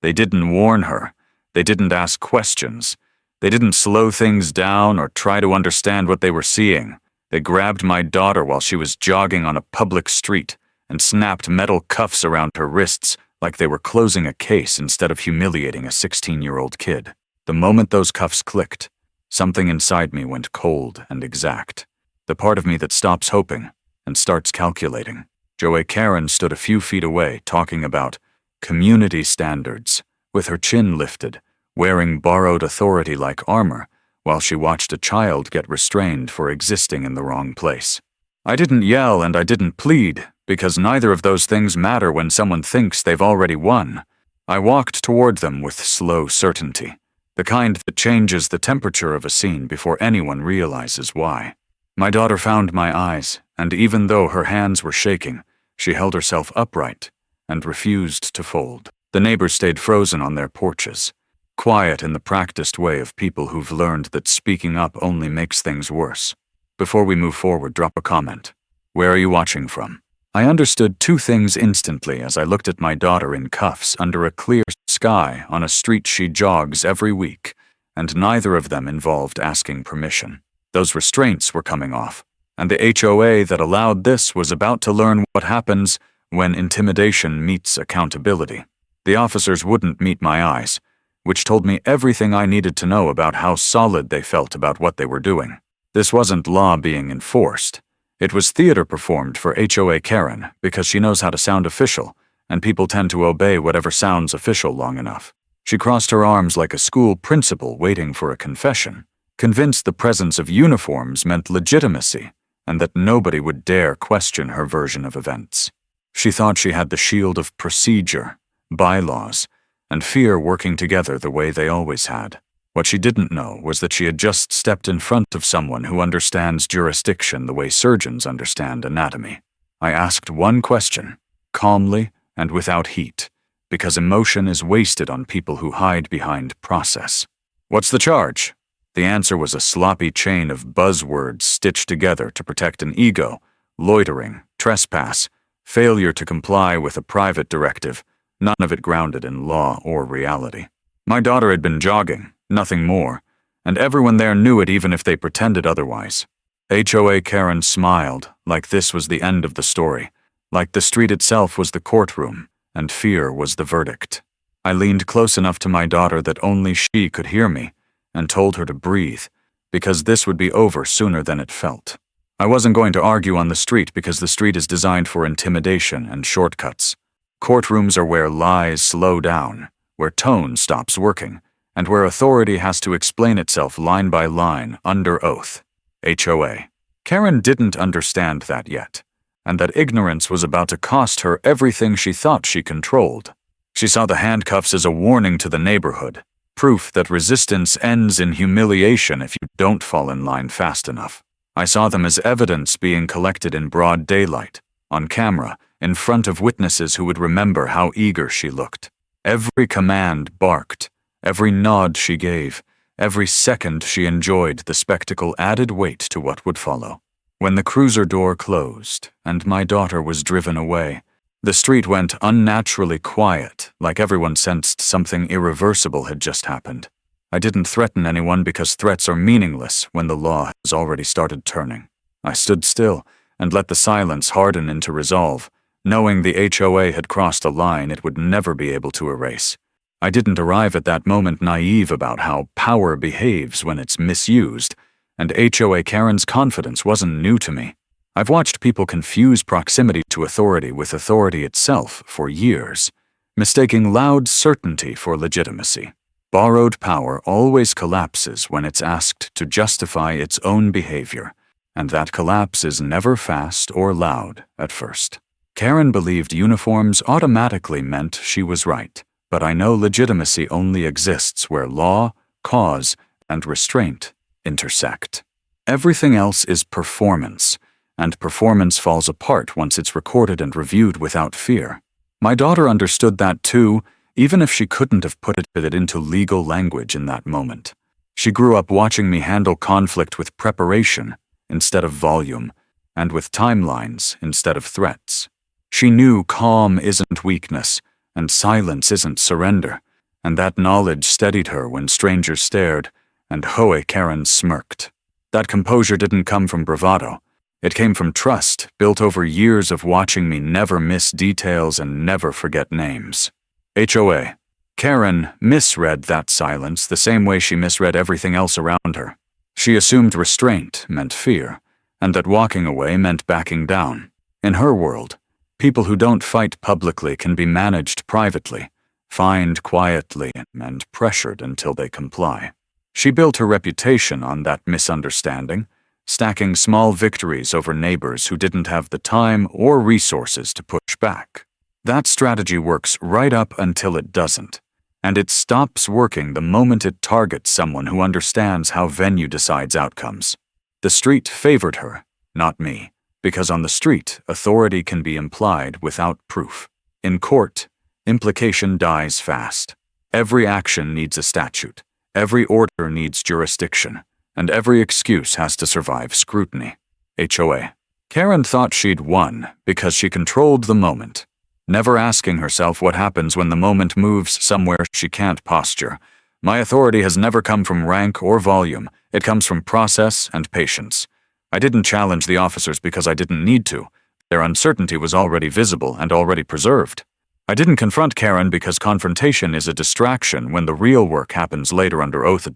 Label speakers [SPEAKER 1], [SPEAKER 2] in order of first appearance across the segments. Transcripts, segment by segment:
[SPEAKER 1] They didn't warn her. They didn't ask questions. They didn't slow things down or try to understand what they were seeing. They grabbed my daughter while she was jogging on a public street and snapped metal cuffs around her wrists like they were closing a case instead of humiliating a 16-year-old kid. The moment those cuffs clicked, something inside me went cold and exact. The part of me that stops hoping and starts calculating. HOA Karen stood a few feet away talking about community standards, with her chin lifted, wearing borrowed authority-like armor, while she watched a child get restrained for existing in the wrong place. I didn't yell and I didn't plead, because neither of those things matter when someone thinks they've already won. I walked toward them with slow certainty, the kind that changes the temperature of a scene before anyone realizes why. My daughter found my eyes, and even though her hands were shaking, she held herself upright and refused to fold. The neighbors stayed frozen on their porches, quiet in the practiced way of people who've learned that speaking up only makes things worse. Before we move forward, drop a comment. Where are you watching from? I understood two things instantly as I looked at my daughter in cuffs under a clear sky on a street she jogs every week, and neither of them involved asking permission. Those restraints were coming off, and the HOA that allowed this was about to learn what happens when intimidation meets accountability. The officers wouldn't meet my eyes, which told me everything I needed to know about how solid they felt about what they were doing. This wasn't law being enforced. It was theater performed for HOA Karen because she knows how to sound official, and people tend to obey whatever sounds official long enough. She crossed her arms like a school principal waiting for a confession, convinced the presence of uniforms meant legitimacy and that nobody would dare question her version of events. She thought she had the shield of procedure, bylaws, and fear working together the way they always had. What she didn't know was that she had just stepped in front of someone who understands jurisdiction the way surgeons understand anatomy. I asked one question, calmly and without heat, because emotion is wasted on people who hide behind process. What's the charge? The answer was a sloppy chain of buzzwords stitched together to protect an ego: loitering, trespass, failure to comply with a private directive, none of it grounded in law or reality. My daughter had been jogging, nothing more, and everyone there knew it even if they pretended otherwise. HOA Karen smiled, like this was the end of the story, like the street itself was the courtroom, and fear was the verdict. I leaned close enough to my daughter that only she could hear me, and told her to breathe, because this would be over sooner than it felt. I wasn't going to argue on the street because the street is designed for intimidation and shortcuts. Courtrooms are where lies slow down, where tone stops working, and where authority has to explain itself line by line under oath. HOA. Karen didn't understand that yet, and that ignorance was about to cost her everything she thought she controlled. She saw the handcuffs as a warning to the neighborhood, proof that resistance ends in humiliation if you don't fall in line fast enough. I saw them as evidence being collected in broad daylight, on camera, in front of witnesses who would remember how eager she looked. Every command barked, every nod she gave, every second she enjoyed the spectacle added weight to what would follow. When the cruiser door closed and my daughter was driven away, the street went unnaturally quiet, like everyone sensed something irreversible had just happened. I didn't threaten anyone because threats are meaningless when the law has already started turning. I stood still and let the silence harden into resolve, knowing the HOA had crossed a line it would never be able to erase. I didn't arrive at that moment naive about how power behaves when it's misused, and HOA Karen's confidence wasn't new to me. I've watched people confuse proximity to authority with authority itself for years, mistaking loud certainty for legitimacy. Borrowed power always collapses when it's asked to justify its own behavior, and that collapse is never fast or loud at first. Karen believed uniforms automatically meant she was right, but I know legitimacy only exists where law, cause, and restraint intersect. Everything else is performance, and performance falls apart once it's recorded and reviewed without fear. My daughter understood that too, even if she couldn't have put it into legal language in that moment. She grew up watching me handle conflict with preparation instead of volume, and with timelines instead of threats. She knew calm isn't weakness, and silence isn't surrender, and that knowledge steadied her when strangers stared, and HOA Karen smirked. That composure didn't come from bravado. It came from trust, built over years of watching me never miss details and never forget names. HOA Karen misread that silence the same way she misread everything else around her. She assumed restraint meant fear, and that walking away meant backing down. In her world, people who don't fight publicly can be managed privately, fined quietly, and pressured until they comply. She built her reputation on that misunderstanding, stacking small victories over neighbors who didn't have the time or resources to push back. That strategy works right up until it doesn't, and it stops working the moment it targets someone who understands how venue decides outcomes. The street favored her, not me, because on the street, authority can be implied without proof. In court, implication dies fast. Every action needs a statute, every order needs jurisdiction, and every excuse has to survive scrutiny. HOA Karen thought she'd won because she controlled the moment, never asking herself what happens when the moment moves somewhere she can't posture. My authority has never come from rank or volume. It comes from process and patience. I didn't challenge the officers because I didn't need to. Their uncertainty was already visible and already preserved. I didn't confront Karen because confrontation is a distraction when the real work happens later under oath.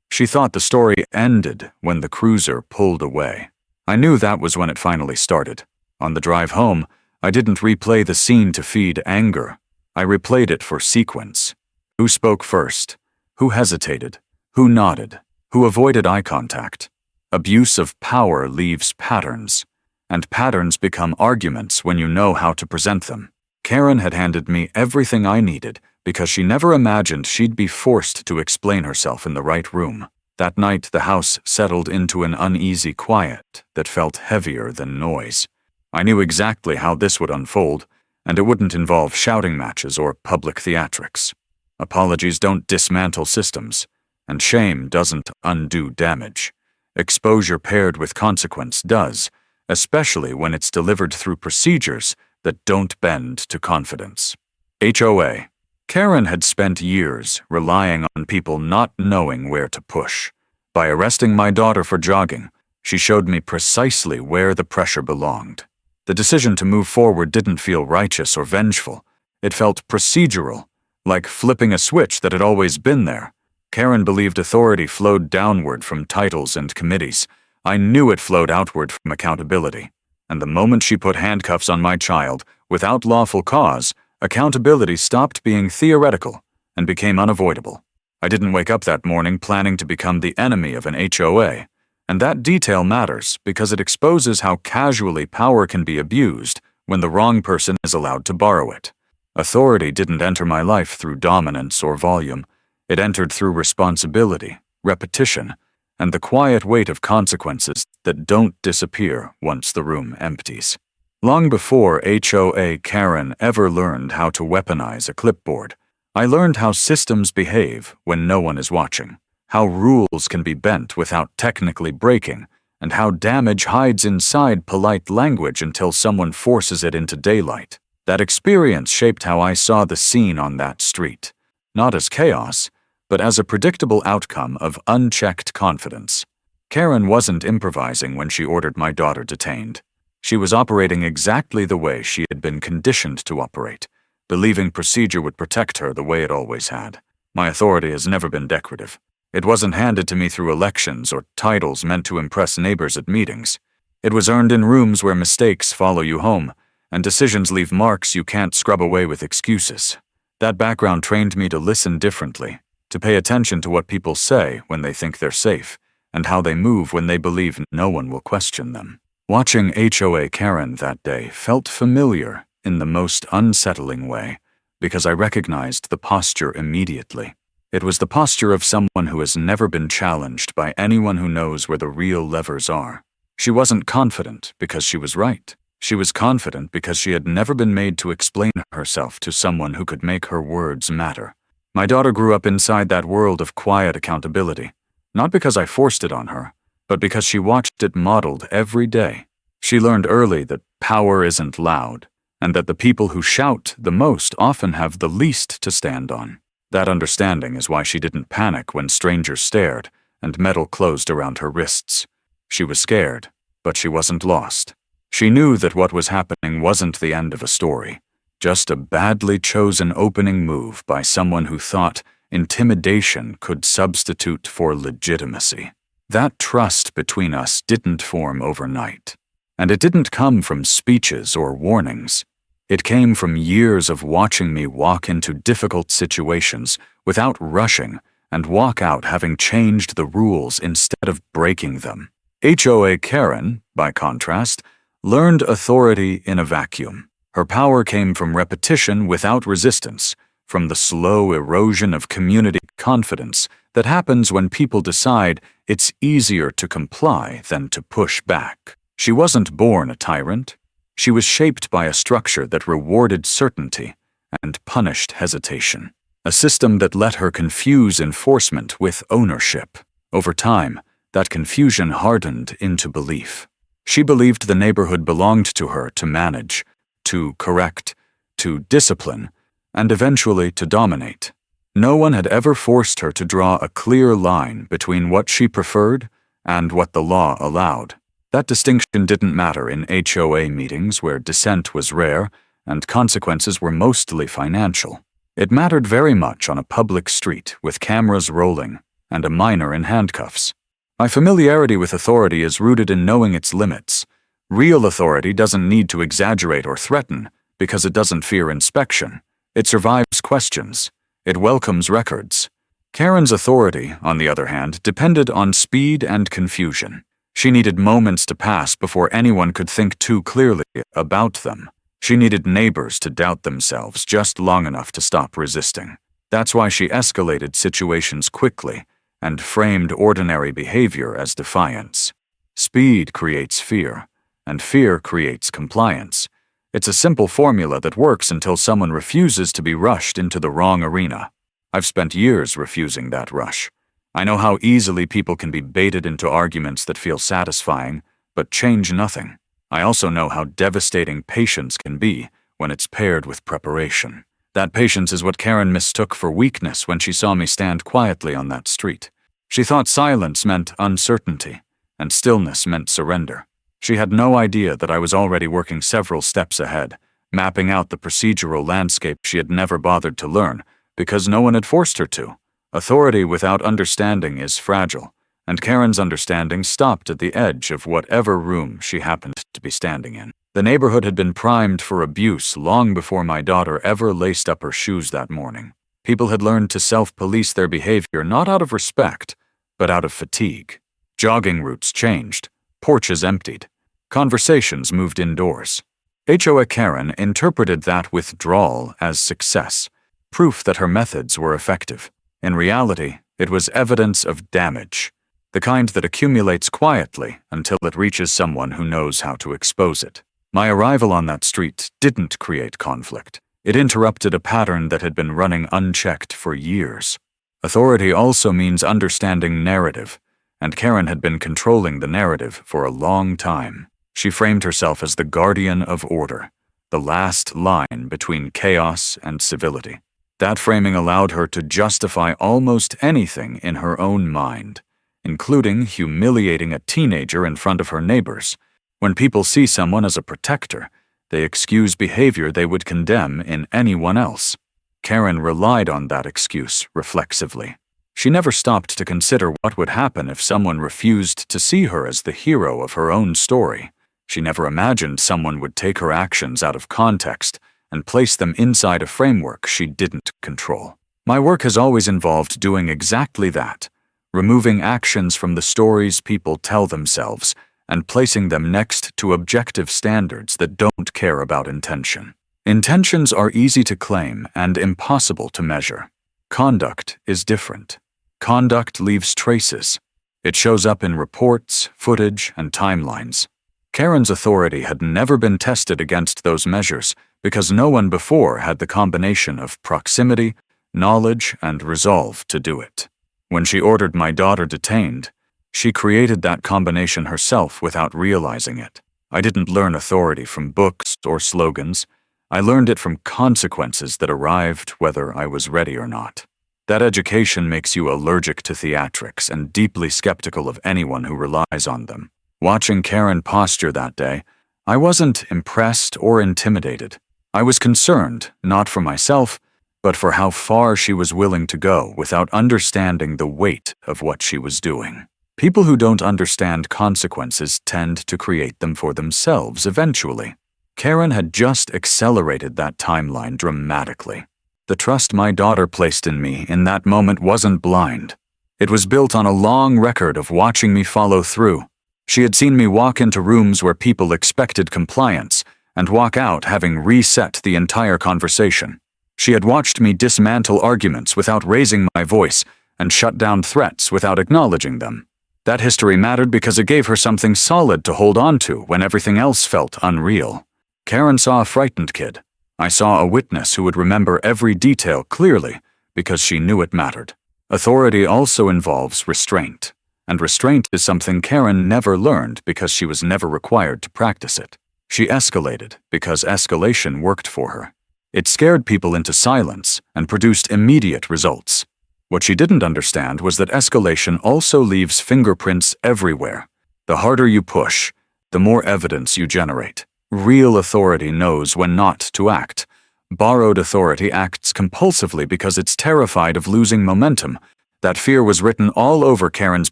[SPEAKER 1] She thought the story ended when the cruiser pulled away. I knew that was when it finally started. On the drive home, I didn't replay the scene to feed anger. I replayed it for sequence. Who spoke first? Who hesitated? Who nodded? Who avoided eye contact? Abuse of power leaves patterns, and patterns become arguments when you know how to present them. Karen had handed me everything I needed because she never imagined she'd be forced to explain herself in the right room. That night, the house settled into an uneasy quiet that felt heavier than noise. I knew exactly how this would unfold, and it wouldn't involve shouting matches or public theatrics. Apologies don't dismantle systems, and shame doesn't undo damage. Exposure paired with consequence does, especially when it's delivered through procedures that don't bend to confidence. HOA Karen had spent years relying on people not knowing where to push. By arresting my daughter for jogging, she showed me precisely where the pressure belonged. The decision to move forward didn't feel righteous or vengeful. It felt procedural, like flipping a switch that had always been there. Karen believed authority flowed downward from titles and committees. I knew it flowed outward from accountability. And the moment she put handcuffs on my child, without lawful cause, accountability stopped being theoretical and became unavoidable. I didn't wake up that morning planning to become the enemy of an HOA. And that detail matters because it exposes how casually power can be abused when the wrong person is allowed to borrow it. Authority didn't enter my life through dominance or volume. It entered through responsibility, repetition, and the quiet weight of consequences that don't disappear once the room empties. Long before HOA Karen ever learned how to weaponize a clipboard, I learned how systems behave when no one is watching, how rules can be bent without technically breaking, and how damage hides inside polite language until someone forces it into daylight. That experience shaped how I saw the scene on that street, not as chaos, but as a predictable outcome of unchecked confidence. Karen wasn't improvising when she ordered my daughter detained. She was operating exactly the way she had been conditioned to operate, believing procedure would protect her the way it always had. My authority has never been decorative. It wasn't handed to me through elections or titles meant to impress neighbors at meetings. It was earned in rooms where mistakes follow you home, and decisions leave marks you can't scrub away with excuses. That background trained me to listen differently, to pay attention to what people say when they think they're safe, and how they move when they believe no one will question them. Watching HOA Karen that day felt familiar in the most unsettling way, because I recognized the posture immediately. It was the posture of someone who has never been challenged by anyone who knows where the real levers are. She wasn't confident because she was right. She was confident because she had never been made to explain herself to someone who could make her words matter. My daughter grew up inside that world of quiet accountability, not because I forced it on her, but because she watched it modeled every day. She learned early that power isn't loud, and that the people who shout the most often have the least to stand on. That understanding is why she didn't panic when strangers stared and metal closed around her wrists. She was scared, but she wasn't lost. She knew that what was happening wasn't the end of a story, just a badly chosen opening move by someone who thought intimidation could substitute for legitimacy. That trust between us didn't form overnight. And it didn't come from speeches or warnings. It came from years of watching me walk into difficult situations without rushing and walk out having changed the rules instead of breaking them. HOA Karen, by contrast, learned authority in a vacuum. Her power came from repetition without resistance, from the slow erosion of community confidence that happens when people decide it's easier to comply than to push back. She wasn't born a tyrant. She was shaped by a structure that rewarded certainty and punished hesitation, a system that let her confuse enforcement with ownership. Over time, that confusion hardened into belief. She believed the neighborhood belonged to her to manage, to correct, to discipline, and eventually to dominate. No one had ever forced her to draw a clear line between what she preferred and what the law allowed. That distinction didn't matter in HOA meetings where dissent was rare and consequences were mostly financial. It mattered very much on a public street with cameras rolling and a minor in handcuffs. My familiarity with authority is rooted in knowing its limits. Real authority doesn't need to exaggerate or threaten because it doesn't fear inspection. It survives questions. It welcomes records. Karen's authority, on the other hand, depended on speed and confusion. She needed moments to pass before anyone could think too clearly about them. She needed neighbors to doubt themselves just long enough to stop resisting. That's why she escalated situations quickly and framed ordinary behavior as defiance. Speed creates fear, and fear creates compliance. It's a simple formula that works until someone refuses to be rushed into the wrong arena. I've spent years refusing that rush. I know how easily people can be baited into arguments that feel satisfying, but change nothing. I also know how devastating patience can be when it's paired with preparation. That patience is what Karen mistook for weakness when she saw me stand quietly on that street. She thought silence meant uncertainty, and stillness meant surrender. She had no idea that I was already working several steps ahead, mapping out the procedural landscape she had never bothered to learn, because no one had forced her to. Authority without understanding is fragile, and Karen's understanding stopped at the edge of whatever room she happened to be standing in. The neighborhood had been primed for abuse long before my daughter ever laced up her shoes that morning. People had learned to self-police their behavior not out of respect, but out of fatigue. Jogging routes changed, porches emptied, conversations moved indoors. HOA Karen interpreted that withdrawal as success, proof that her methods were effective. In reality, it was evidence of damage, the kind that accumulates quietly until it reaches someone who knows how to expose it. My arrival on that street didn't create conflict. It interrupted a pattern that had been running unchecked for years. Authority also means understanding narrative, and Karen had been controlling the narrative for a long time. She framed herself as the guardian of order, the last line between chaos and civility. That framing allowed her to justify almost anything in her own mind, including humiliating a teenager in front of her neighbors. When people see someone as a protector, they excuse behavior they would condemn in anyone else. Karen relied on that excuse reflexively. She never stopped to consider what would happen if someone refused to see her as the hero of her own story. She never imagined someone would take her actions out of context and place them inside a framework she didn't control. My work has always involved doing exactly that, removing actions from the stories people tell themselves and placing them next to objective standards that don't care about intention. Intentions are easy to claim and impossible to measure. Conduct is different. Conduct leaves traces. It shows up in reports, footage, and timelines. Karen's authority had never been tested against those measures because no one before had the combination of proximity, knowledge, and resolve to do it. When she ordered my daughter detained, she created that combination herself without realizing it. I didn't learn authority from books or slogans. I learned it from consequences that arrived whether I was ready or not. That education makes you allergic to theatrics and deeply skeptical of anyone who relies on them. Watching Karen posture that day, I wasn't impressed or intimidated. I was concerned, not for myself, but for how far she was willing to go without understanding the weight of what she was doing. People who don't understand consequences tend to create them for themselves eventually. Karen had just accelerated that timeline dramatically. The trust my daughter placed in me in that moment wasn't blind. It was built on a long record of watching me follow through. She had seen me walk into rooms where people expected compliance and walk out having reset the entire conversation. She had watched me dismantle arguments without raising my voice and shut down threats without acknowledging them. That history mattered because it gave her something solid to hold on to when everything else felt unreal. Karen saw a frightened kid. I saw a witness who would remember every detail clearly because she knew it mattered. Authority also involves restraint, and restraint is something Karen never learned because she was never required to practice it. She escalated because escalation worked for her. It scared people into silence and produced immediate results. What she didn't understand was that escalation also leaves fingerprints everywhere. The harder you push, the more evidence you generate. Real authority knows when not to act. Borrowed authority acts compulsively because it's terrified of losing momentum. That fear was written all over Karen's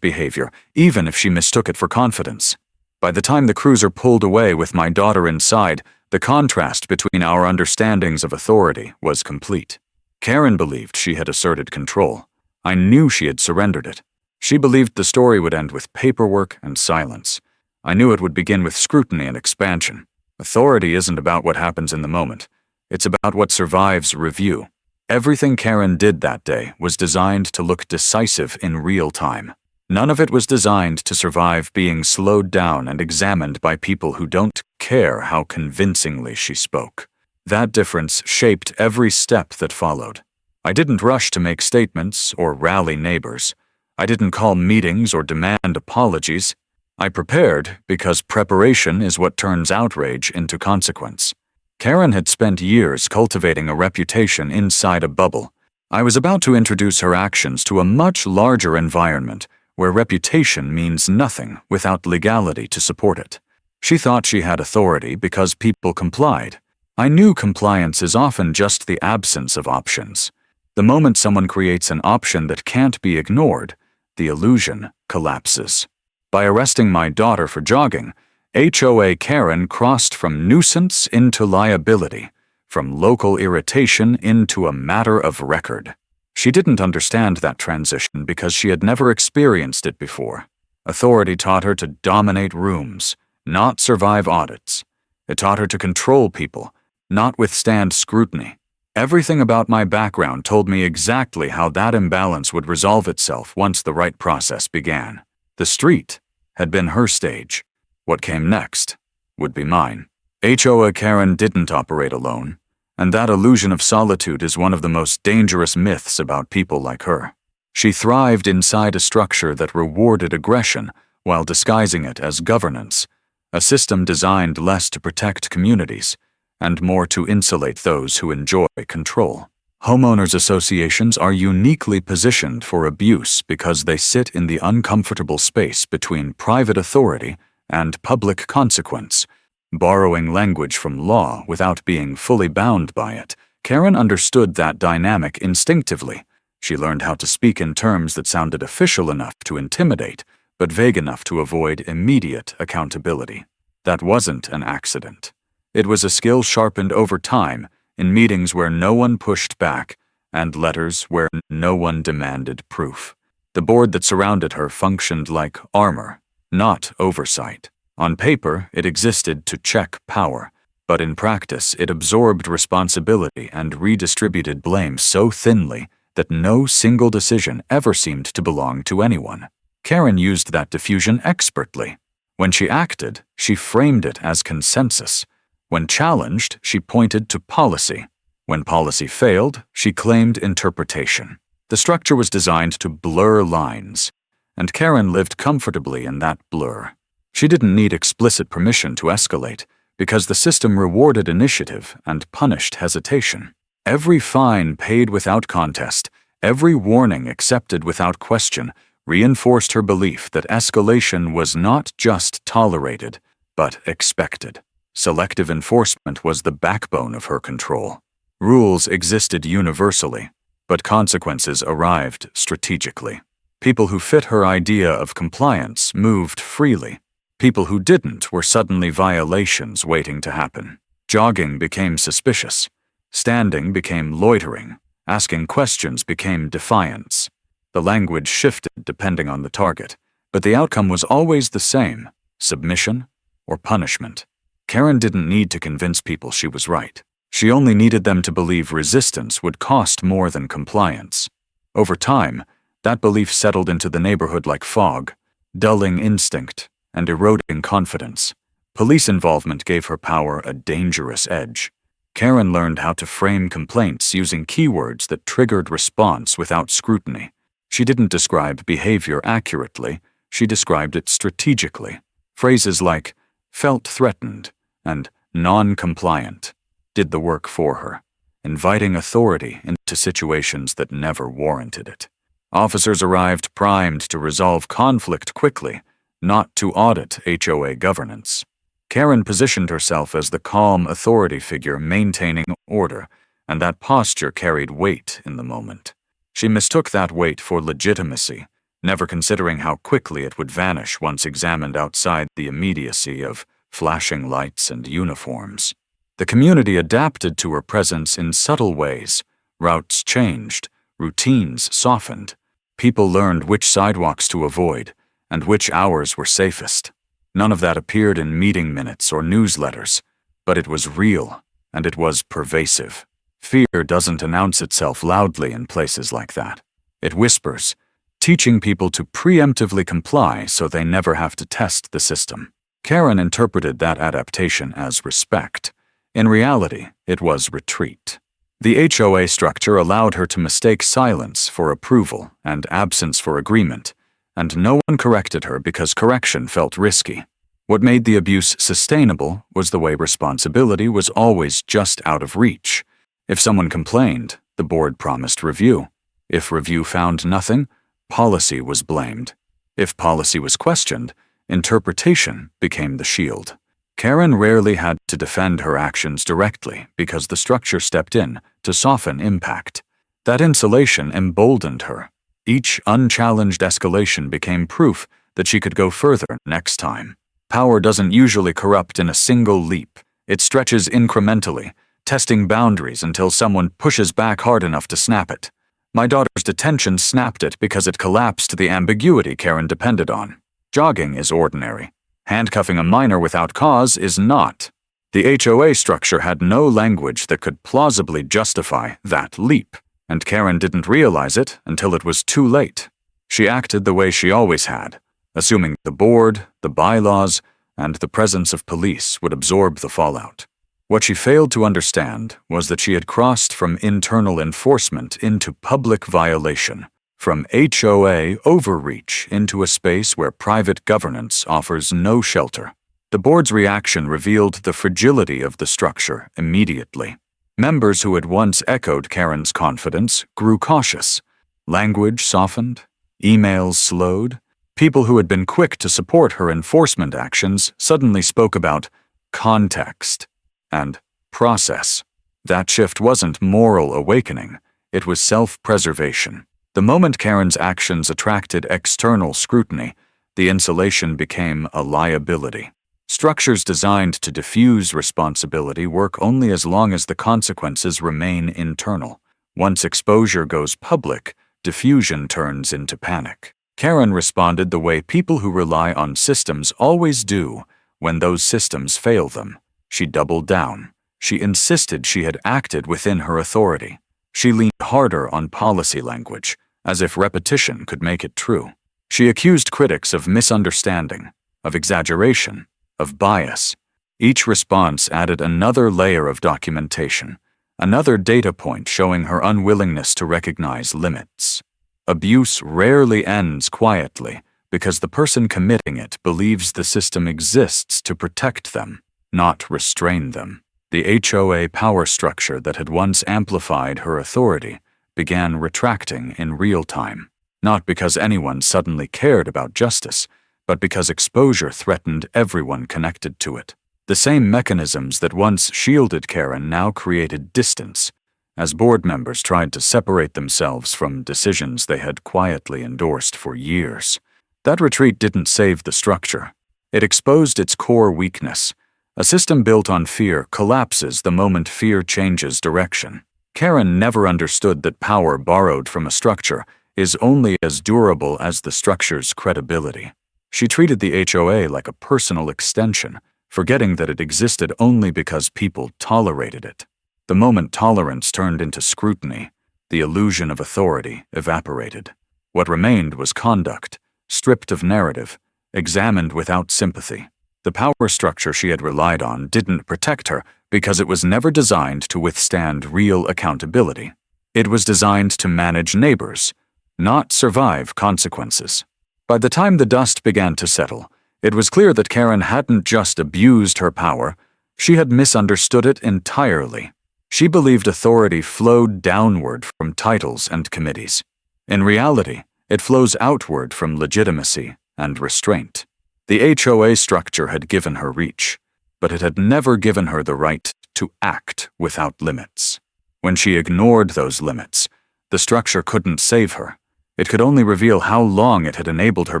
[SPEAKER 1] behavior, even if she mistook it for confidence. By the time the cruiser pulled away with my daughter inside, the contrast between our understandings of authority was complete. Karen believed she had asserted control. I knew she had surrendered it. She believed the story would end with paperwork and silence. I knew it would begin with scrutiny and expansion. Authority isn't about what happens in the moment. It's about what survives review. Everything Karen did that day was designed to look decisive in real time. None of it was designed to survive being slowed down and examined by people who don't care how convincingly she spoke. That difference shaped every step that followed. I didn't rush to make statements or rally neighbors. I didn't call meetings or demand apologies. I prepared because preparation is what turns outrage into consequence. Karen had spent years cultivating a reputation inside a bubble. I was about to introduce her actions to a much larger environment where reputation means nothing without legality to support it. She thought she had authority because people complied. I knew compliance is often just the absence of options. The moment someone creates an option that can't be ignored, the illusion collapses. By arresting my daughter for jogging, HOA Karen crossed from nuisance into liability, from local irritation into a matter of record. She didn't understand that transition because she had never experienced it before. Authority taught her to dominate rooms, not survive audits. It taught her to control people, not withstand scrutiny. Everything about my background told me exactly how that imbalance would resolve itself once the right process began. The street had been her stage. What came next would be mine. HOA Karen didn't operate alone, and that illusion of solitude is one of the most dangerous myths about people like her. She thrived inside a structure that rewarded aggression while disguising it as governance, a system designed less to protect communities and more to insulate those who enjoy control. Homeowners associations are uniquely positioned for abuse because they sit in the uncomfortable space between private authority and public consequence. Borrowing language from law without being fully bound by it, Karen understood that dynamic instinctively. She learned how to speak in terms that sounded official enough to intimidate, but vague enough to avoid immediate accountability. That wasn't an accident. It was a skill sharpened over time in meetings where no one pushed back and letters where no one demanded proof. The board that surrounded her functioned like armor, not oversight. On paper, it existed to check power, but in practice, it absorbed responsibility and redistributed blame so thinly that no single decision ever seemed to belong to anyone. Karen used that diffusion expertly. When she acted, she framed it as consensus. When challenged, she pointed to policy. When policy failed, she claimed interpretation. The structure was designed to blur lines, and Karen lived comfortably in that blur. She didn't need explicit permission to escalate, because the system rewarded initiative and punished hesitation. Every fine paid without contest, Every warning accepted without question reinforced her belief that escalation was not just tolerated, but expected. Selective enforcement was the backbone of her control. Rules existed universally, but consequences arrived strategically. People who fit her idea of compliance moved freely. People who didn't were suddenly violations waiting to happen. Jogging became suspicious. Standing became loitering. Asking questions became defiance. The language shifted depending on the target, but the outcome was always the same: submission or punishment. Karen didn't need to convince people she was right. She only needed them to believe resistance would cost more than compliance. Over time, that belief settled into the neighborhood like fog, dulling instinct and eroding confidence. Police involvement gave her power a dangerous edge. Karen learned how to frame complaints using keywords that triggered response without scrutiny. She didn't describe behavior accurately, she described it strategically. Phrases like "felt threatened" and "non-compliant" did the work for her, inviting authority into situations that never warranted it. Officers arrived primed to resolve conflict quickly, not to audit HOA governance. Karen positioned herself as the calm authority figure maintaining order, and that posture carried weight in the moment. She mistook that weight for legitimacy, never considering how quickly it would vanish once examined outside the immediacy of flashing lights and uniforms. The community adapted to her presence in subtle ways. Routes changed, routines softened. People learned which sidewalks to avoid and which hours were safest. None of that appeared in meeting minutes or newsletters, but it was real, and it was pervasive. Fear doesn't announce itself loudly in places like that. It whispers, teaching people to preemptively comply so they never have to test the system. Karen interpreted that adaptation as respect. In reality, it was retreat. The HOA structure allowed her to mistake silence for approval and absence for agreement, and no one corrected her because correction felt risky. What made the abuse sustainable was the way responsibility was always just out of reach. If someone complained, the board promised review. If review found nothing, policy was blamed. If policy was questioned, interpretation became the shield. Karen rarely had to defend her actions directly because the structure stepped in to soften impact. That insulation emboldened her. Each unchallenged escalation became proof that she could go further next time. Power doesn't usually corrupt in a single leap. It stretches incrementally, testing boundaries until someone pushes back hard enough to snap it. My daughter's detention snapped it because it collapsed the ambiguity Karen depended on. Jogging is ordinary. Handcuffing a minor without cause is not. The HOA structure had no language that could plausibly justify that leap, and Karen didn't realize it until it was too late. She acted the way she always had, assuming the board, the bylaws, and the presence of police would absorb the fallout. What she failed to understand was that she had crossed from internal enforcement into public violation, from HOA overreach into a space where private governance offers no shelter. The board's reaction revealed the fragility of the structure immediately. Members who had once echoed Karen's confidence grew cautious. Language softened, emails slowed. People who had been quick to support her enforcement actions suddenly spoke about context and process. That shift wasn't moral awakening, it was self-preservation. The moment Karen's actions attracted external scrutiny, the insulation became a liability. Structures designed to diffuse responsibility work only as long as the consequences remain internal. Once exposure goes public, diffusion turns into panic. Karen responded the way people who rely on systems always do when those systems fail them. She doubled down. She insisted she had acted within her authority. She leaned harder on policy language, as if repetition could make it true. She accused critics of misunderstanding, of exaggeration, of bias. Each response added another layer of documentation, another data point showing her unwillingness to recognize limits. Abuse rarely ends quietly because the person committing it believes the system exists to protect them, not restrain them. The HOA power structure that had once amplified her authority began retracting in real time, not because anyone suddenly cared about justice, but because exposure threatened everyone connected to it. The same mechanisms that once shielded Karen now created distance, as board members tried to separate themselves from decisions they had quietly endorsed for years. That retreat didn't save the structure. It exposed its core weakness. A system built on fear collapses the moment fear changes direction. Karen never understood that power borrowed from a structure is only as durable as the structure's credibility. She treated the HOA like a personal extension, forgetting that it existed only because people tolerated it. The moment tolerance turned into scrutiny, the illusion of authority evaporated. What remained was conduct, stripped of narrative, examined without sympathy. The power structure she had relied on didn't protect her because it was never designed to withstand real accountability. It was designed to manage neighbors, not survive consequences. By the time the dust began to settle, it was clear that Karen hadn't just abused her power, she had misunderstood it entirely. She believed authority flowed downward from titles and committees. In reality, it flows outward from legitimacy and restraint. The HOA structure had given her reach, but it had never given her the right to act without limits. When she ignored those limits, the structure couldn't save her. It could only reveal how long it had enabled her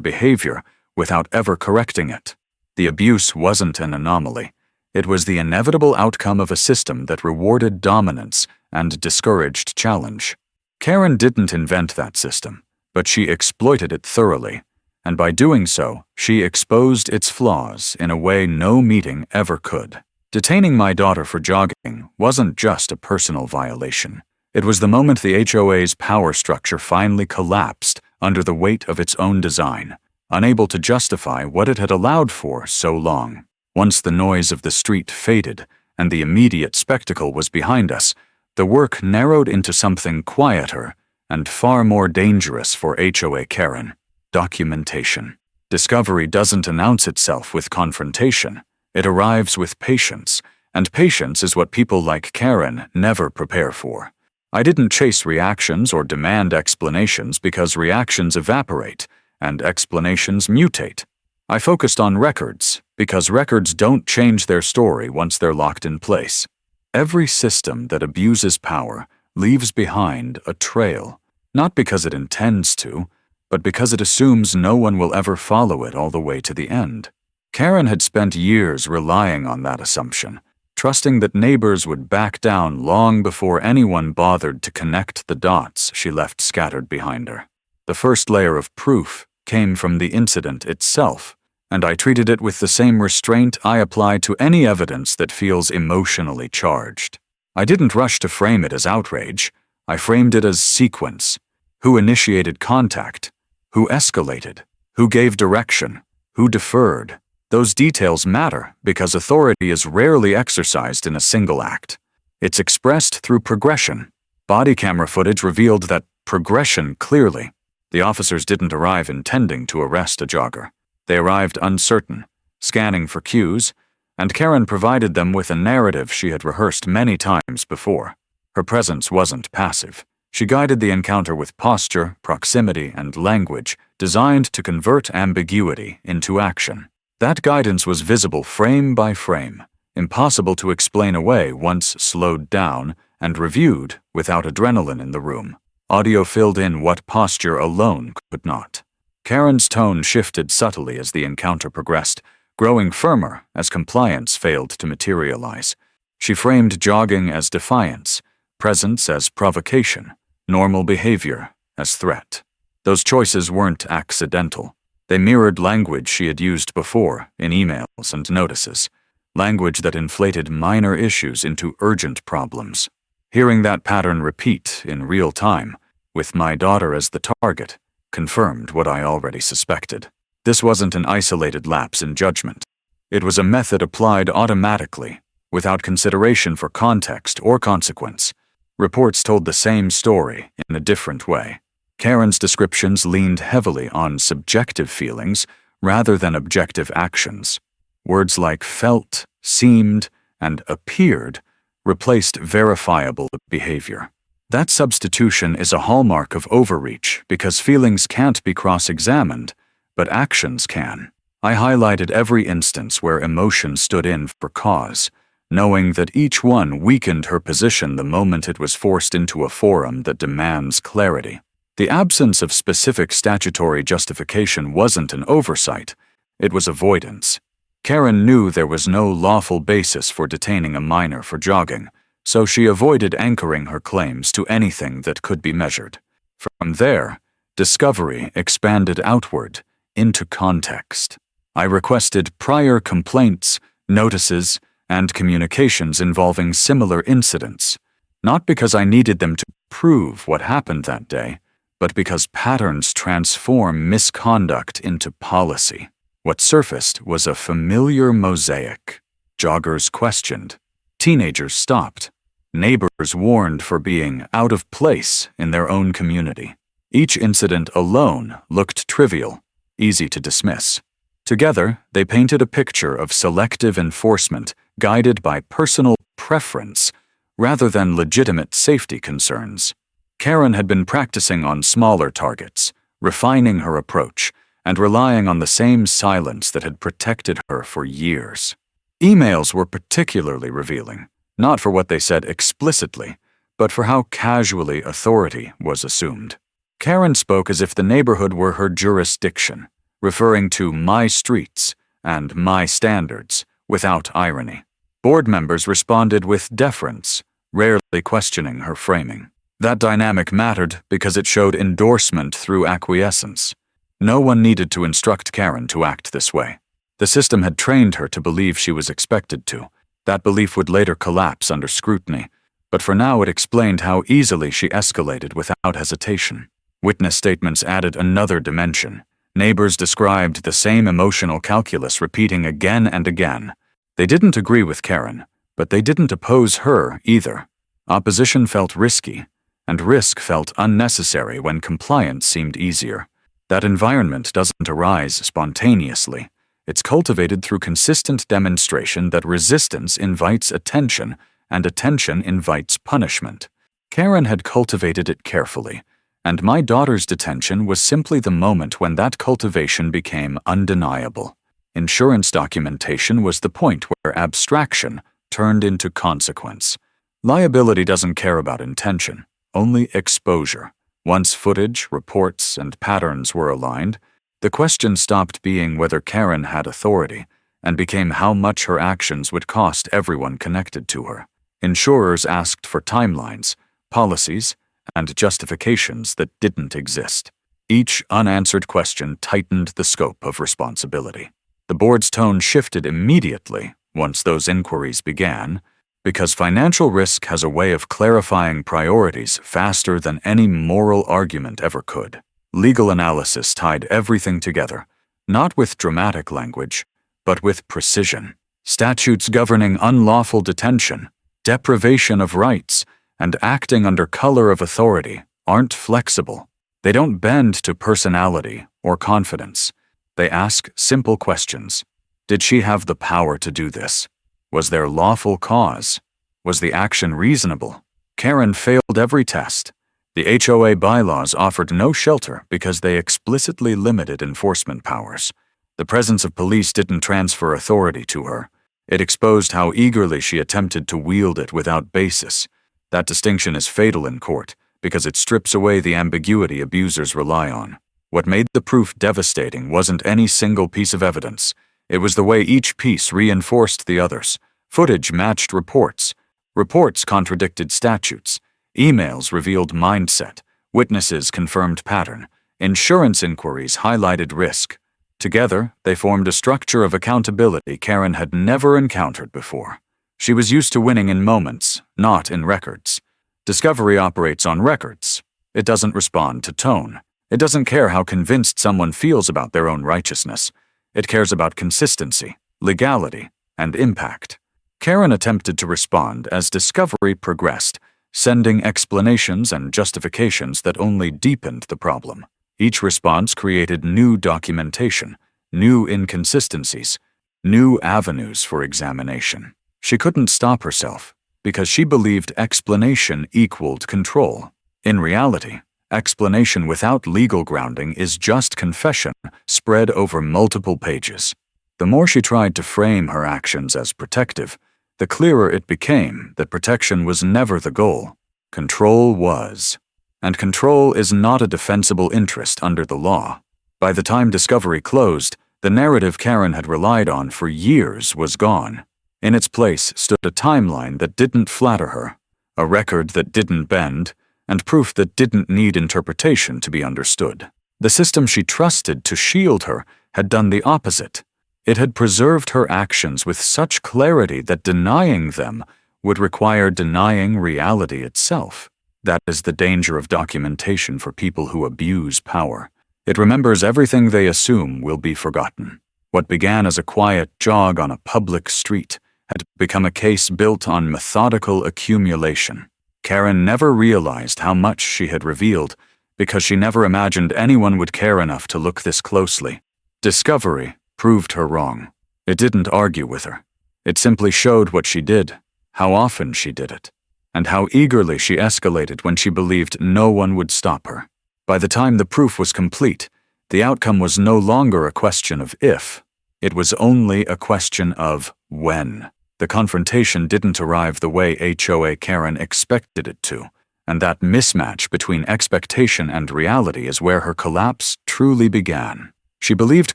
[SPEAKER 1] behavior without ever correcting it. The abuse wasn't an anomaly. It was the inevitable outcome of a system that rewarded dominance and discouraged challenge. Karen didn't invent that system, but she exploited it thoroughly, and by doing so, she exposed its flaws in a way no meeting ever could. Detaining my daughter for jogging wasn't just a personal violation. It was the moment the HOA's power structure finally collapsed under the weight of its own design, unable to justify what it had allowed for so long. Once the noise of the street faded and the immediate spectacle was behind us, the work narrowed into something quieter and far more dangerous for HOA Karen: documentation. Discovery doesn't announce itself with confrontation. It arrives with patience, and patience is what people like Karen never prepare for. I didn't chase reactions or demand explanations because reactions evaporate and explanations mutate. I focused on records because records don't change their story once they're locked in place. Every system that abuses power leaves behind a trail, not because it intends to, but because it assumes no one will ever follow it all the way to the end. Karen had spent years relying on that assumption, trusting that neighbors would back down long before anyone bothered to connect the dots she left scattered behind her. The first layer of proof came from the incident itself, and I treated it with the same restraint I apply to any evidence that feels emotionally charged. I didn't rush to frame it as outrage. I framed it as sequence. Who initiated contact? Who escalated? Who gave direction? Who deferred? Those details matter because authority is rarely exercised in a single act. It's expressed through progression. Body camera footage revealed that progression clearly. The officers didn't arrive intending to arrest a jogger. They arrived uncertain, scanning for cues, and Karen provided them with a narrative she had rehearsed many times before. Her presence wasn't passive. She guided the encounter with posture, proximity, and language designed to convert ambiguity into action. That guidance was visible frame by frame, impossible to explain away once slowed down and reviewed without adrenaline in the room. Audio filled in what posture alone could not. Karen's tone shifted subtly as the encounter progressed, growing firmer as compliance failed to materialize. She framed jogging as defiance, presence as provocation, normal behavior as threat. Those choices weren't accidental. They mirrored language she had used before in emails and notices, language that inflated minor issues into urgent problems. Hearing that pattern repeat in real time, with my daughter as the target, confirmed what I already suspected. This wasn't an isolated lapse in judgment. It was a method applied automatically, without consideration for context or consequence. Reports told the same story in a different way. Karen's descriptions leaned heavily on subjective feelings rather than objective actions. Words like felt, seemed, and appeared replaced verifiable behavior. That substitution is a hallmark of overreach because feelings can't be cross-examined, but actions can. I highlighted every instance where emotion stood in for cause, knowing that each one weakened her position the moment it was forced into a forum that demands clarity. The absence of specific statutory justification wasn't an oversight, it was avoidance. Karen knew there was no lawful basis for detaining a minor for jogging, so she avoided anchoring her claims to anything that could be measured. From there, discovery expanded outward into context. I requested prior complaints, notices, and communications involving similar incidents, not because I needed them to prove what happened that day, but because patterns transform misconduct into policy. What surfaced was a familiar mosaic. Joggers questioned. Teenagers stopped. Neighbors warned for being out of place in their own community. Each incident alone looked trivial, easy to dismiss. Together, they painted a picture of selective enforcement guided by personal preference rather than legitimate safety concerns. Karen had been practicing on smaller targets, refining her approach, and relying on the same silence that had protected her for years. Emails were particularly revealing, not for what they said explicitly, but for how casually authority was assumed. Karen spoke as if the neighborhood were her jurisdiction, referring to my streets and my standards without irony. Board members responded with deference, rarely questioning her framing. That dynamic mattered because it showed endorsement through acquiescence. No one needed to instruct Karen to act this way. The system had trained her to believe she was expected to. That belief would later collapse under scrutiny, but for now it explained how easily she escalated without hesitation. Witness statements added another dimension. Neighbors described the same emotional calculus repeating again and again. They didn't agree with Karen, but they didn't oppose her either. Opposition felt risky, and risk felt unnecessary when compliance seemed easier. That environment doesn't arise spontaneously. It's cultivated through consistent demonstration that resistance invites attention, and attention invites punishment. Karen had cultivated it carefully, and my daughter's detention was simply the moment when that cultivation became undeniable. Insurance documentation was the point where abstraction turned into consequence. Liability doesn't care about intention, only exposure. Once footage, reports, and patterns were aligned, the question stopped being whether Karen had authority and became how much her actions would cost everyone connected to her. Insurers asked for timelines, policies, and justifications that didn't exist. Each unanswered question tightened the scope of responsibility. The board's tone shifted immediately once those inquiries began, because financial risk has a way of clarifying priorities faster than any moral argument ever could. Legal analysis tied everything together, not with dramatic language, but with precision. Statutes governing unlawful detention, deprivation of rights, and acting under color of authority aren't flexible. They don't bend to personality or confidence. They ask simple questions. Did she have the power to do this? Was there lawful cause? Was the action reasonable? Karen failed every test. The HOA Bylaws offered no shelter because they explicitly limited enforcement powers. The presence of police didn't transfer authority to her. It exposed how eagerly she attempted to wield it without basis. That distinction is fatal in court because it strips away the ambiguity abusers rely on. What made the proof devastating wasn't any single piece of evidence. It was the way each piece reinforced the others. Footage matched reports. Reports contradicted statutes. Emails revealed mindset. Witnesses confirmed pattern. Insurance inquiries highlighted risk. Together, they formed a structure of accountability Karen had never encountered before. She was used to winning in moments, not in records. Discovery operates on records. It doesn't respond to tone. It doesn't care how convinced someone feels about their own righteousness. It cares about consistency, legality, and impact. Karen attempted to respond as discovery progressed, sending explanations and justifications that only deepened the problem. Each response created new documentation, new inconsistencies, new avenues for examination. She couldn't stop herself. because she believed explanation equaled control. In reality, explanation without legal grounding is just confession spread over multiple pages. The more she tried to frame her actions as protective, the clearer it became that protection was never the goal. Control was. And control is not a defensible interest under the law. By the time discovery closed, the narrative Karen had relied on for years was gone. In its place stood a timeline that didn't flatter her, a record that didn't bend, and proof that didn't need interpretation to be understood. The system she trusted to shield her had done the opposite. It had preserved her actions with such clarity that denying them would require denying reality itself. That is the danger of documentation for people who abuse power. It remembers everything they assume will be forgotten. What began as a quiet jog on a public street had become a case built on methodical accumulation. Karen never realized how much she had revealed because she never imagined anyone would care enough to look this closely. Discovery proved her wrong. It didn't argue with her. It simply showed what she did, how often she did it, and how eagerly she escalated when she believed no one would stop her. By the time the proof was complete, the outcome was no longer a question of if. It was only a question of when. The confrontation didn't arrive the way HOA Karen expected it to, and that mismatch between expectation and reality is where her collapse truly began. She believed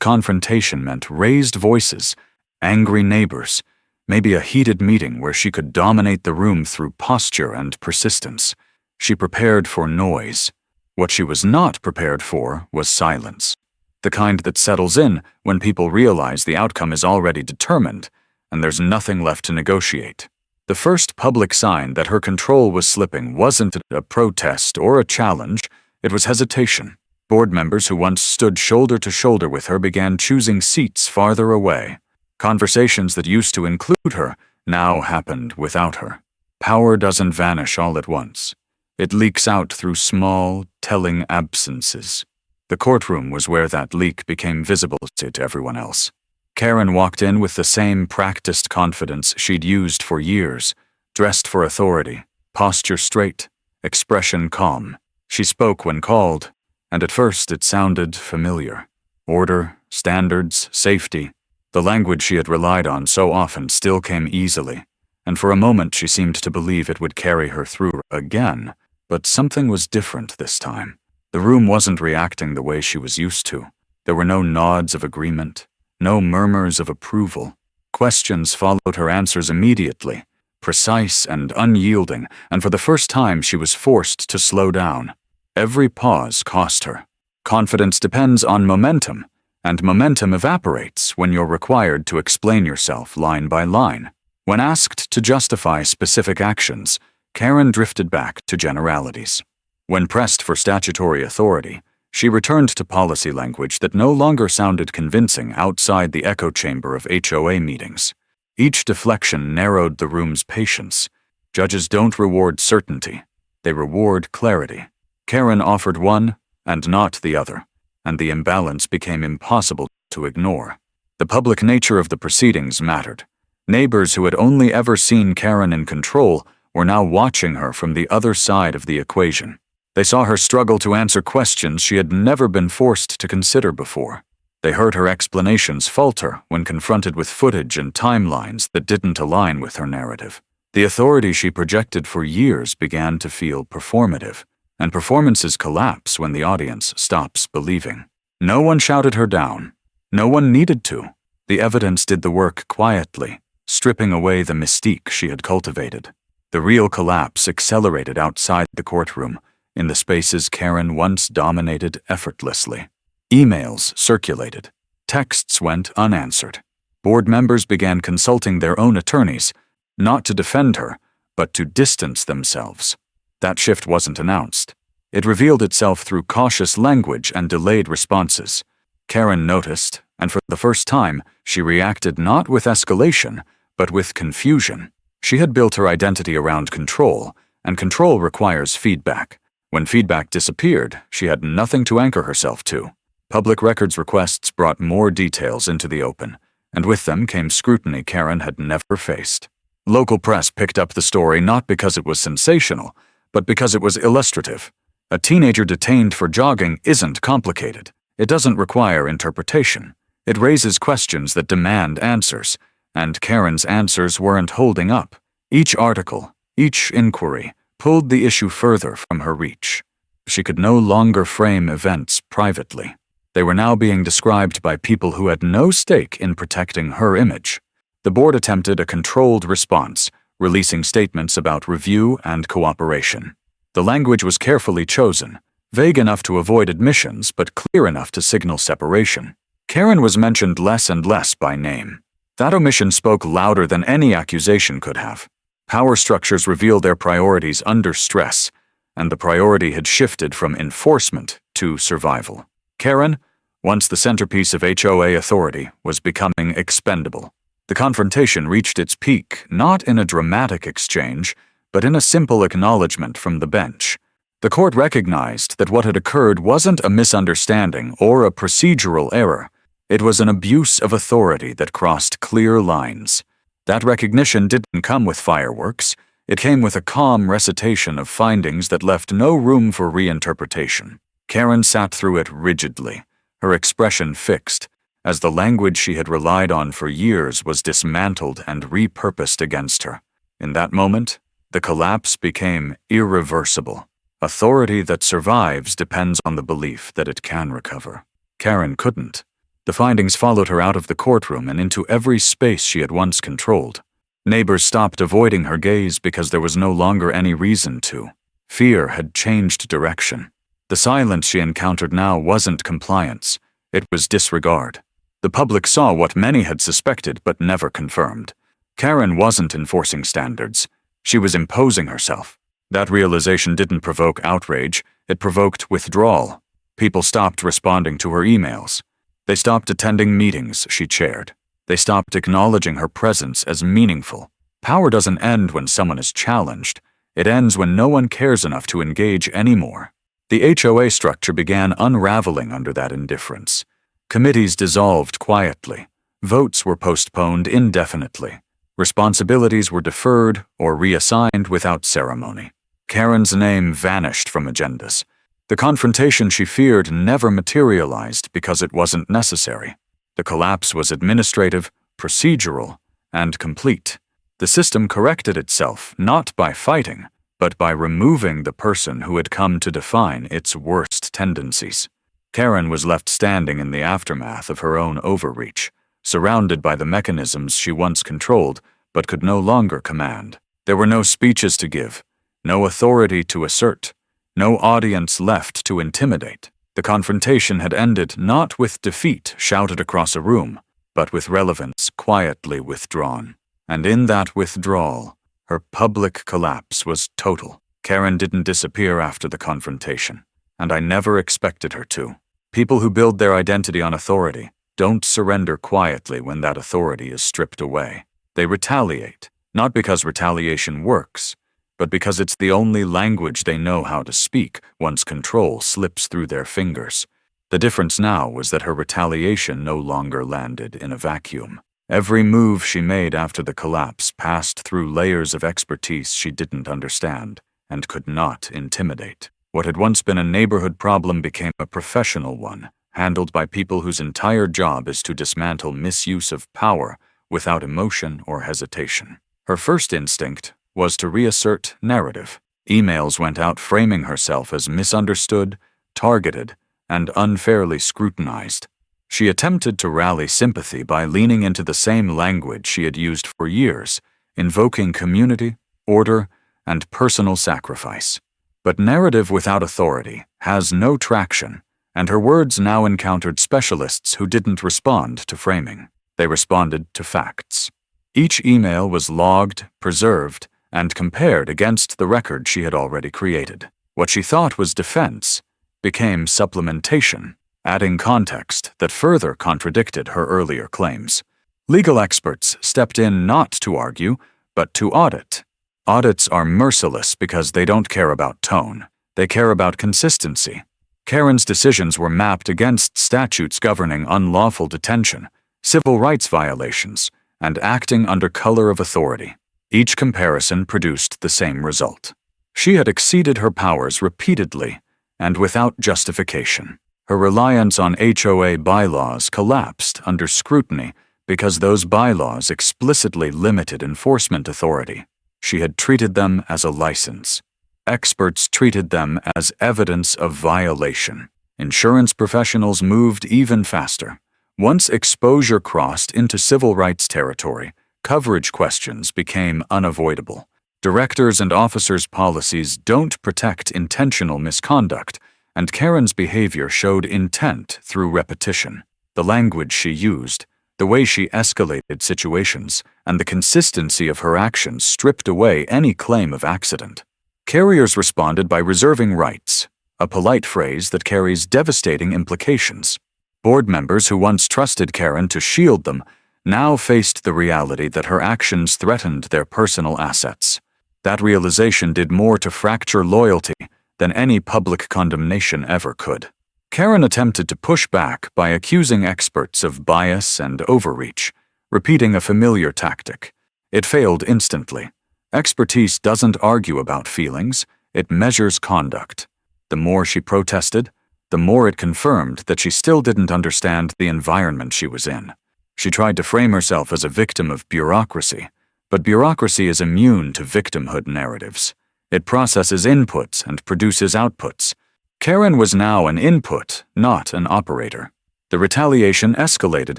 [SPEAKER 1] confrontation meant raised voices, angry neighbors, maybe a heated meeting where she could dominate the room through posture and persistence. She prepared for noise. What she was not prepared for was silence, the kind that settles in when people realize the outcome is already determined and there's nothing left to negotiate. The first public sign that her control was slipping wasn't a protest or a challenge, it was hesitation. Board members who once stood shoulder to shoulder with her began choosing seats farther away. Conversations that used to include her now happened without her. Power doesn't vanish all at once. It leaks out through small, telling absences. The courtroom was where that leak became visible to everyone else. Karen walked in with the same practiced confidence she'd used for years, dressed for authority, posture straight, expression calm. She spoke when called, and at first it sounded familiar. Order, standards, safety. The language she had relied on so often still came easily, and for a moment she seemed to believe it would carry her through again. But something was different this time. The room wasn't reacting the way she was used to. There were no nods of agreement, no murmurs of approval. Questions followed her answers immediately, precise and unyielding, and for the first time she was forced to slow down. Every pause cost her. Confidence depends on momentum, and momentum evaporates when you're required to explain yourself line by line. When asked to justify specific actions, Karen drifted back to generalities. When pressed for statutory authority, she returned to policy language that no longer sounded convincing outside the echo chamber of HOA meetings. Each deflection narrowed the room's patience. Judges don't reward certainty, they reward clarity. Karen offered one and not the other, and the imbalance became impossible to ignore. The public nature of the proceedings mattered. Neighbors who had only ever seen Karen in control were now watching her from the other side of the equation. They saw her struggle to answer questions she had never been forced to consider before. They heard her explanations falter when confronted with footage and timelines that didn't align with her narrative. The authority she projected for years began to feel performative, and performances collapse when the audience stops believing. No one shouted her down. No one needed to. The evidence did the work quietly, stripping away the mystique she had cultivated. The real collapse accelerated outside the courtroom, in the spaces Karen once dominated effortlessly. Emails circulated. Texts went unanswered. Board members began consulting their own attorneys, not to defend her, but to distance themselves. That shift wasn't announced. It revealed itself through cautious language and delayed responses. Karen noticed, and for the first time, she reacted not with escalation, but with confusion. She had built her identity around control, and control requires feedback. When feedback disappeared, she had nothing to anchor herself to. Public records requests brought more details into the open, and with them came scrutiny Karen had never faced. Local press picked up the story not because it was sensational, but because it was illustrative. A teenager detained for jogging isn't complicated. It doesn't require interpretation. It raises questions that demand answers, and Karen's answers weren't holding up. Each article, each inquiry, pulled the issue further from her reach. She could no longer frame events privately. They were now being described by people who had no stake in protecting her image. The board attempted a controlled response, releasing statements about review and cooperation. The language was carefully chosen, vague enough to avoid admissions but clear enough to signal separation. Karen was mentioned less and less by name. That omission spoke louder than any accusation could have. Power structures reveal their priorities under stress, and the priority had shifted from enforcement to survival. Karen, once the centerpiece of HOA authority, was becoming expendable. The confrontation reached its peak not in a dramatic exchange, but in a simple acknowledgement from the bench. The court recognized that what had occurred wasn't a misunderstanding or a procedural error. It was an abuse of authority that crossed clear lines. That recognition didn't come with fireworks. It came with a calm recitation of findings that left no room for reinterpretation. Karen sat through it rigidly, her expression fixed, as the language she had relied on for years was dismantled and repurposed against her. In that moment, the collapse became irreversible. Authority that survives depends on the belief that it can recover. Karen couldn't. The findings followed her out of the courtroom and into every space she had once controlled. Neighbors stopped avoiding her gaze because there was no longer any reason to. Fear had changed direction. The silence she encountered now wasn't compliance. It was disregard. The public saw what many had suspected but never confirmed. Karen wasn't enforcing standards. She was imposing herself. That realization didn't provoke outrage. It provoked withdrawal. People stopped responding to her emails. They stopped attending meetings she chaired. They stopped acknowledging her presence as meaningful. Power doesn't end when someone is challenged. It ends when no one cares enough to engage anymore. The HOA structure began unraveling under that indifference. Committees dissolved quietly. Votes were postponed indefinitely. Responsibilities were deferred or reassigned without ceremony. Karen's name vanished from agendas. The confrontation she feared never materialized because it wasn't necessary. The collapse was administrative, procedural, and complete. The system corrected itself not by fighting, but by removing the person who had come to define its worst tendencies. Karen was left standing in the aftermath of her own overreach, surrounded by the mechanisms she once controlled but could no longer command. There were no speeches to give, no authority to assert, no audience left to intimidate. The confrontation had ended not with defeat shouted across a room, but with relevance quietly withdrawn. And in that withdrawal, her public collapse was total. Karen didn't disappear after the confrontation, and I never expected her to. People who build their identity on authority don't surrender quietly when that authority is stripped away. They retaliate, not because retaliation works, but because it's the only language they know how to speak once control slips through their fingers. The difference now was that her retaliation no longer landed in a vacuum. Every move she made after the collapse passed through layers of expertise she didn't understand and could not intimidate. What had once been a neighborhood problem became a professional one, handled by people whose entire job is to dismantle misuse of power without emotion or hesitation. Her first instinct was to reassert narrative. Emails went out framing herself as misunderstood, targeted, and unfairly scrutinized. She attempted to rally sympathy by leaning into the same language she had used for years, invoking community, order, and personal sacrifice. But narrative without authority has no traction, and her words now encountered specialists who didn't respond to framing. They responded to facts. Each email was logged, preserved, and compared against the record she had already created. What she thought was defense became supplementation, adding context that further contradicted her earlier claims. Legal experts stepped in not to argue, but to audit. Audits are merciless because they don't care about tone. They care about consistency. Karen's decisions were mapped against statutes governing unlawful detention, civil rights violations, and acting under color of authority. Each comparison produced the same result. She had exceeded her powers repeatedly and without justification. Her reliance on HOA bylaws collapsed under scrutiny because those bylaws explicitly limited enforcement authority. She had treated them as a license. Experts treated them as evidence of violation. Insurance professionals moved even faster. Once exposure crossed into civil rights territory, coverage questions became unavoidable. Directors' and officers' policies don't protect intentional misconduct, and Karen's behavior showed intent through repetition. The language she used, the way she escalated situations, and the consistency of her actions stripped away any claim of accident. Carriers responded by reserving rights, a polite phrase that carries devastating implications. Board members who once trusted Karen to shield them now faced the reality that her actions threatened their personal assets. That realization did more to fracture loyalty than any public condemnation ever could. Karen attempted to push back by accusing experts of bias and overreach, repeating a familiar tactic. It failed instantly. Expertise doesn't argue about feelings, it measures conduct. The more she protested, the more it confirmed that she still didn't understand the environment she was in. She tried to frame herself as a victim of bureaucracy, but bureaucracy is immune to victimhood narratives. It processes inputs and produces outputs. Karen was now an input, not an operator. The retaliation escalated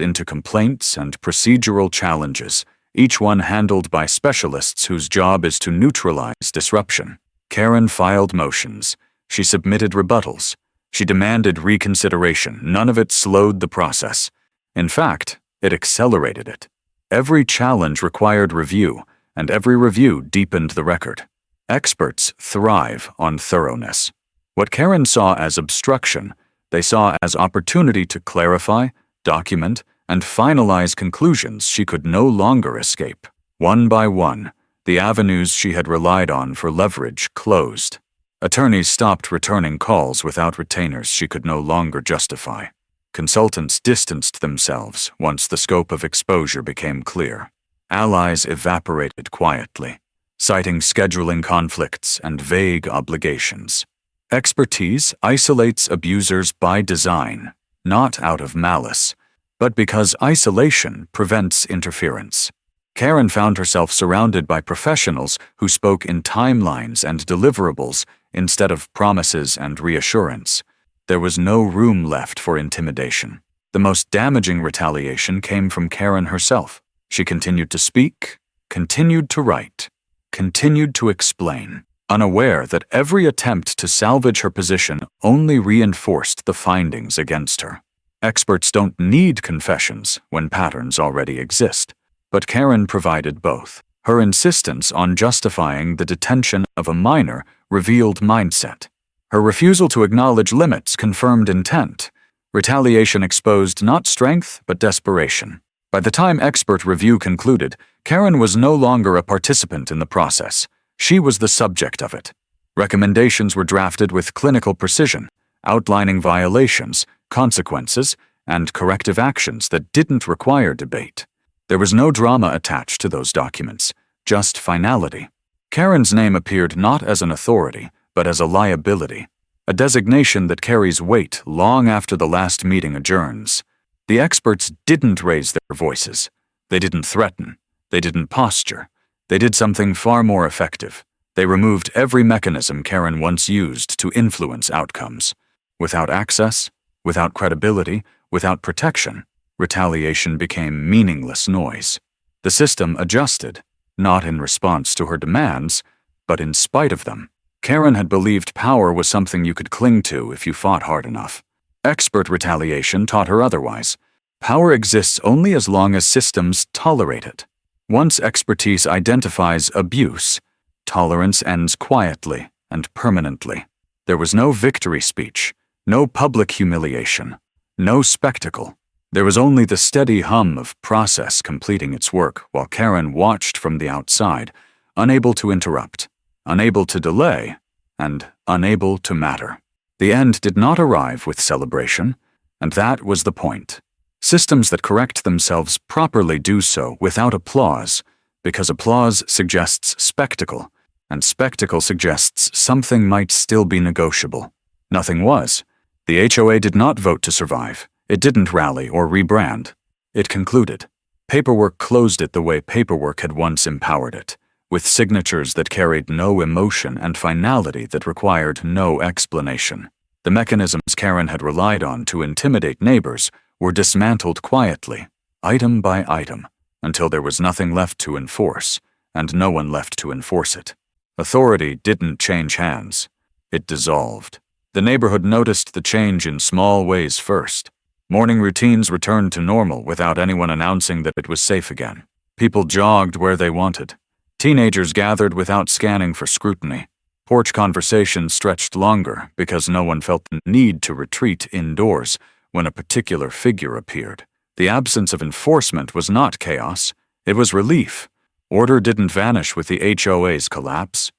[SPEAKER 1] into complaints and procedural challenges, each one handled by specialists whose job is to neutralize disruption. Karen filed motions. She submitted rebuttals. She demanded reconsideration. None of it slowed the process. In fact, it accelerated it. Every challenge required review, and every review deepened the record. Experts thrive on thoroughness. What Karen saw as obstruction, they saw as opportunity to clarify, document, and finalize conclusions she could no longer escape. One by one, the avenues she had relied on for leverage closed. Attorneys stopped returning calls without retainers she could no longer justify. Consultants distanced themselves once the scope of exposure became clear. Allies evaporated quietly, citing scheduling conflicts and vague obligations. Expertise isolates abusers by design, not out of malice, but because isolation prevents interference. Karen found herself surrounded by professionals who spoke in timelines and deliverables instead of promises and reassurance. There was no room left for intimidation. The most damaging retaliation came from Karen herself. She continued to speak, continued to write, continued to explain, unaware that every attempt to salvage her position only reinforced the findings against her. Experts don't need confessions when patterns already exist, but Karen provided both. Her insistence on justifying the detention of a minor revealed mindset. Her refusal to acknowledge limits confirmed intent. Retaliation exposed not strength, but desperation. By the time expert review concluded, Karen was no longer a participant in the process. She was the subject of it. Recommendations were drafted with clinical precision, outlining violations, consequences, and corrective actions that didn't require debate. There was no drama attached to those documents, just finality. Karen's name appeared not as an authority, but as a liability, a designation that carries weight long after the last meeting adjourns. The experts didn't raise their voices. They didn't threaten. They didn't posture. They did something far more effective. They removed every mechanism Karen once used to influence outcomes. Without access, without credibility, without protection, retaliation became meaningless noise. The system adjusted, not in response to her demands, but in spite of them. Karen had believed power was something you could cling to if you fought hard enough. Expert retaliation taught her otherwise. Power exists only as long as systems tolerate it. Once expertise identifies abuse, tolerance ends quietly and permanently. There was no victory speech, no public humiliation, no spectacle. There was only the steady hum of process completing its work while Karen watched from the outside, unable to interrupt, unable to delay, and unable to matter. The end did not arrive with celebration, and that was the point. Systems that correct themselves properly do so without applause, Because applause suggests spectacle, and spectacle suggests something might still be negotiable. Nothing was. The HOA did not vote to survive. It didn't rally or rebrand. It concluded. Paperwork closed it the way paperwork had once empowered it, with signatures that carried no emotion and finality that required no explanation. The mechanisms Karen had relied on to intimidate neighbors were dismantled quietly, item by item, until there was nothing left to enforce, and no one left to enforce it. Authority didn't change hands. It dissolved. The neighborhood noticed the change in small ways first. Morning routines returned to normal without anyone announcing that it was safe again. People jogged where they wanted. Teenagers gathered without scanning for scrutiny. Porch conversations stretched longer because no one felt the need to retreat indoors when a particular figure appeared. The absence of enforcement was not chaos. It was relief. Order didn't vanish with the HOA's collapse.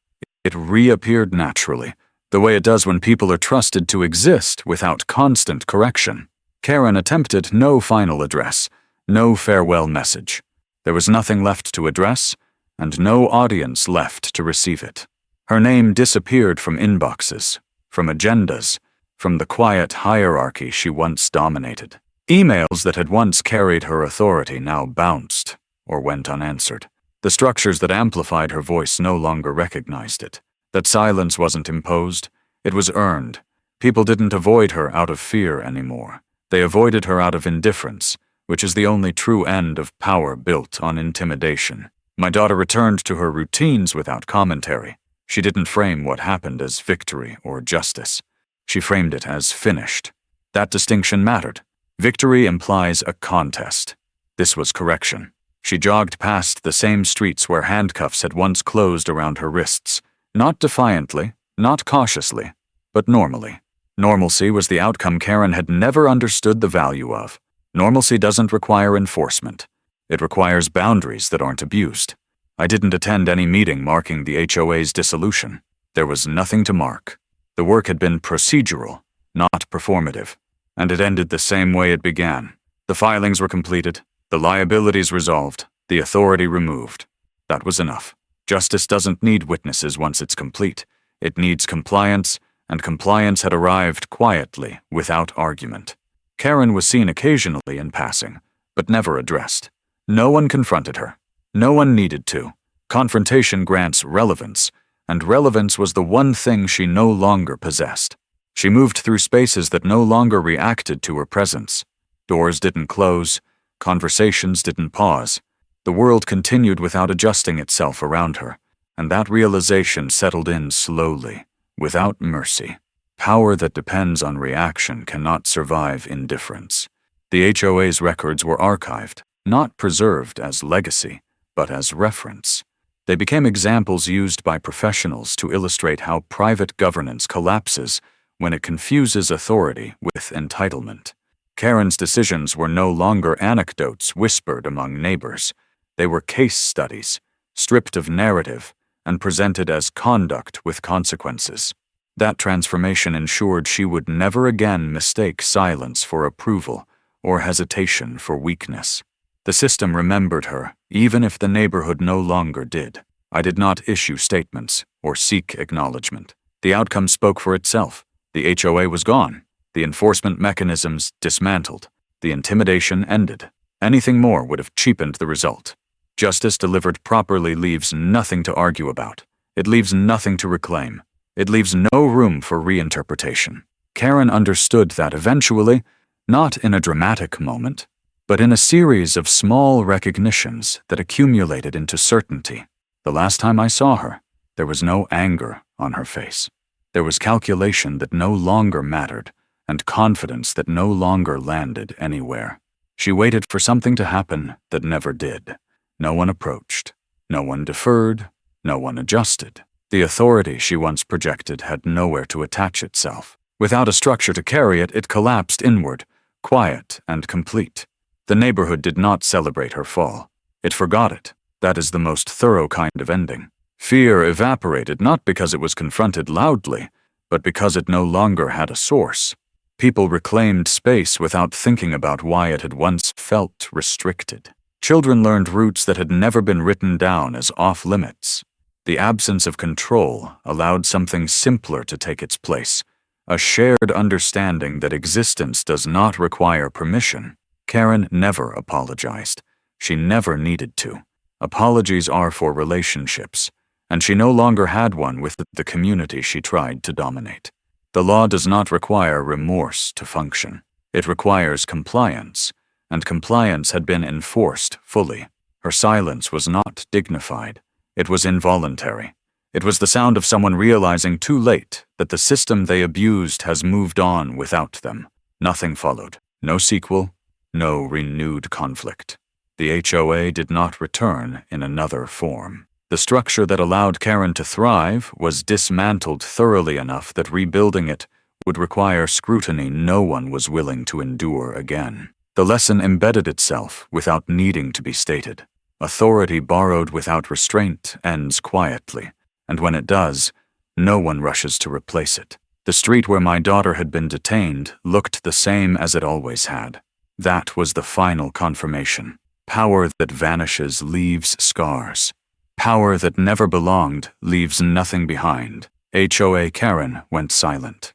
[SPEAKER 1] It reappeared naturally, the way it does when people are trusted to exist without constant correction. Karen attempted no final address, no farewell message. There was nothing left to address, and no audience left to receive it. Her name disappeared from inboxes, from agendas, from the quiet hierarchy she once dominated. Emails that had once carried her authority now bounced or went unanswered. The structures that amplified her voice no longer recognized it. That silence wasn't imposed, it was earned. People didn't avoid her out of fear anymore. They avoided her out of indifference, which is the only true end of power built on intimidation. My daughter returned to her routines without commentary. She didn't frame what happened as victory or justice. She framed it as finished. That distinction mattered. Victory implies a contest. This was correction. She jogged past the same streets where handcuffs had once closed around her wrists, not defiantly, not cautiously, but normally. Normalcy was the outcome Karen had never understood the value of. Normalcy doesn't require enforcement. It requires boundaries that aren't abused. I didn't attend any meeting marking the HOA's dissolution. There was nothing to mark. The work had been procedural, not performative, and it ended the same way it began. The filings were completed, the liabilities resolved, the authority removed. That was enough. Justice doesn't need witnesses once it's complete. It needs compliance, and compliance had arrived quietly, without argument. Karen was seen occasionally in passing, but never addressed. No one confronted her. No one needed to. Confrontation grants relevance, and relevance was the one thing she no longer possessed. She moved through spaces that no longer reacted to her presence. Doors didn't close, conversations didn't pause. The world continued without adjusting itself around her, and that realization settled in slowly, without mercy. Power that depends on reaction cannot survive indifference. The HOA's records were archived, not preserved as legacy, but as reference. They became examples used by professionals to illustrate how private governance collapses when it confuses authority with entitlement. Karen's decisions were no longer anecdotes whispered among neighbors. They were case studies, stripped of narrative, and presented as conduct with consequences. That transformation ensured she would never again mistake silence for approval or hesitation for weakness. The system remembered her, even if the neighborhood no longer did. I did not issue statements or seek acknowledgement. The outcome spoke for itself. The HOA was gone. The enforcement mechanisms dismantled. The intimidation ended. Anything more would have cheapened the result. Justice delivered properly leaves nothing to argue about. It leaves nothing to reclaim. It leaves no room for reinterpretation. Karen understood that eventually, not in a dramatic moment, but in a series of small recognitions that accumulated into certainty. The last time I saw her, there was no anger on her face. There was calculation that no longer mattered, and confidence that no longer landed anywhere. She waited for something to happen that never did. No one approached. No one deferred. No one adjusted. The authority she once projected had nowhere to attach itself. Without a structure to carry it, it collapsed inward, quiet and complete. The neighborhood did not celebrate her fall. It forgot it. That is the most thorough kind of ending. Fear evaporated not because it was confronted loudly, but because it no longer had a source. People reclaimed space without thinking about why it had once felt restricted. Children learned routes that had never been written down as off-limits. The absence of control allowed something simpler to take its place, a shared understanding that existence does not require permission. Karen never apologized. She never needed to. Apologies are for relationships, and she no longer had one with the community she tried to dominate. The law does not require remorse to function. It requires compliance, and compliance had been enforced fully. Her silence was not dignified. It was involuntary. It was the sound of someone realizing too late that the system they abused has moved on without them. Nothing followed. No sequel. No renewed conflict. The HOA did not return in another form. The structure that allowed Karen to thrive was dismantled thoroughly enough that rebuilding it would require scrutiny no one was willing to endure again. The lesson embedded itself without needing to be stated. Authority borrowed without restraint ends quietly, and when it does, no one rushes to replace it. The street where my daughter had been detained looked the same as it always had. That was the final confirmation. Power that vanishes leaves scars. Power that never belonged leaves nothing behind. HOA Karen went silent.